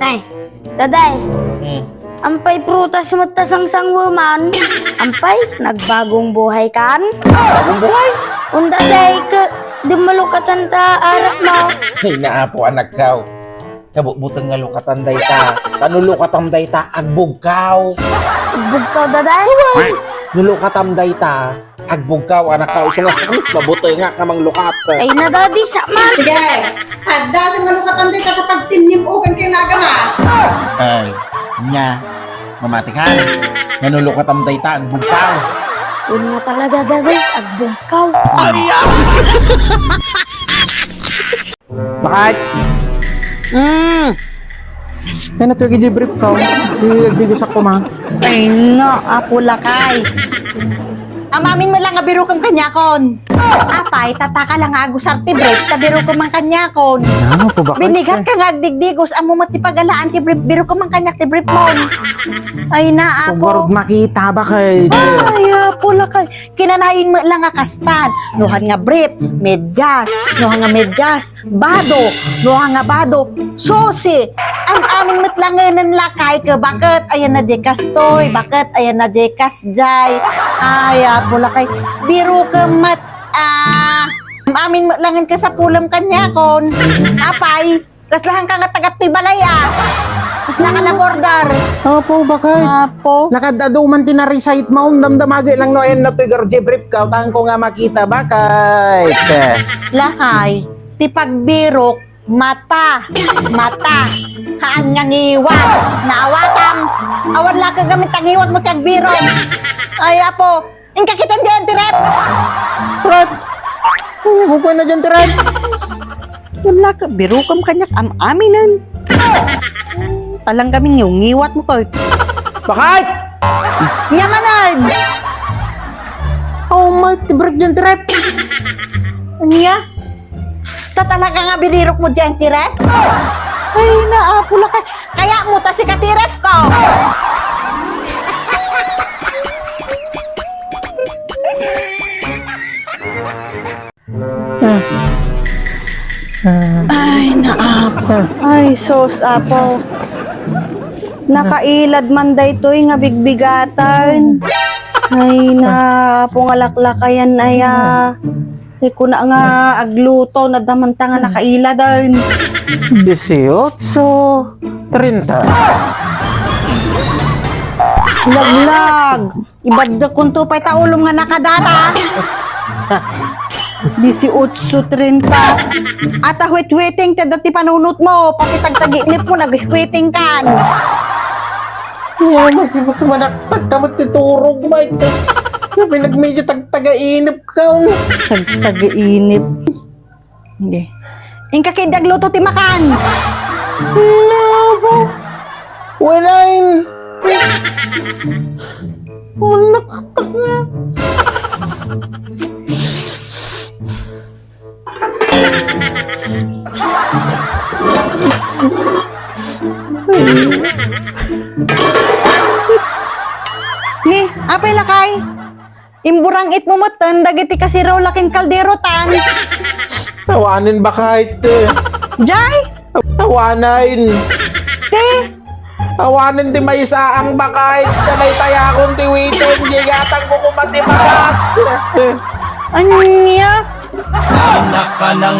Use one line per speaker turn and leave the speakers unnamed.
Ay, daday.
Hmm.
Ampay prutas matasangsang woman. Ampay, nagbagong buhay kan?
Bagong buhay?
Unda day ka, di malukatan ta arak mo.
Ay, naapo anak kaw. Kabutang nga lukatan day ta. Tanulukatam day ta, agbugkaw.
Bugkaw daday?
Nulukatam day ta, agbugkaw anak kaw. So nga, mabutoy nga kamang lukat.
Ay nadadi sa man.
Sige, hadda sa malukatan din kapag tinimugan kayo nagama.
Ay, nya, mamatikan. Nanulukatam day ta, agbugkaw.
Yun nga talaga daday, agbugkaw.
Bakit? Kaya na ito brief ka. Di ko sa kuma.
Ay no, apula kay. Amamin mo lang nga biro kang kanyakon. Apay, tataka lang nga agusarte break, tabiro ko mang kanyakon.
Ano po bakit?
Binigat ka nga agdigdigos, amo matipagalaan ti brief, biro ko mang kanyak ti brief mo. Ay na
Pagwarog
ako.
makita ba kay?
Ay, apula kay. Kinanain mo lang nga kastan. Nuhan nga brief, medyas. Nuhan nga medyas, bado. Nuhan nga bado, susi. Ang aming matlanganan lakay ka, bakit ayan na dekas toy, bakit ayan na dekas jay. Ay, apula kay. Biro ka amin matlangan ka sa pulam kanya kon. Apay, kaslahan ka nga tagat to'y balaya. Kas nakalabordar.
Opo, bakit?
Apo.
Nakadaduman tinarecite mo, damdamagay lang no, ayun na ito brief ka, tahan ko nga makita, bakit?
Lakay, ti pagbirok, mata, haan nga ngiwat, naawatam, awan lang ka gamit ang iwat mo tiyag birok. Ay, apo, ingkakitan dyan, tirep!
Rep! Bukoy na dyan, Tirep!
Wala ka, birokam kanyak, aminan. Talang kami ngiwat mo ko.
Bakit?
Nyamanan!
Oh my, tibrek dyan, Tirep!
Anya? Tatalaga nga binirok mo dyan, tirep? Ay, naapula ka. Kaya mo ta si katirep ko.
Ay, naapo. Ay, sos, apo. Nakailad man day to'y nga bigbigatan. Ay, naapo nga laklakayan aya. Ay, kuna nga agluto na damanta nga nakailad ay.
18, 30.
Laglag. Ibadda kung tupay taulong nga nakadata. 18:30. At ahwit-witing ta dati panunot mo. Pati tagtagilip mo, nag-witing kan.
Yeah, magsibag ka manaktak ka matiturog, Mike. Pinagmedyo tagtaga-inip ka.
Tagtaga-inip. Hindi. Ingka kidagluto ti makan.
Nabo. Walain. Manaktak na.
Ni, apay lakay. Imburang it mo matan, dagiti kasi raw laking kaldero tan.
Tawanin ba kahit?
Jay,
Tawanin.
te,
Tawanin di may isaang ba kahit tanay taya akong tiwitin. Gigatan ko kumatimagas.
anya?
Anak ka ng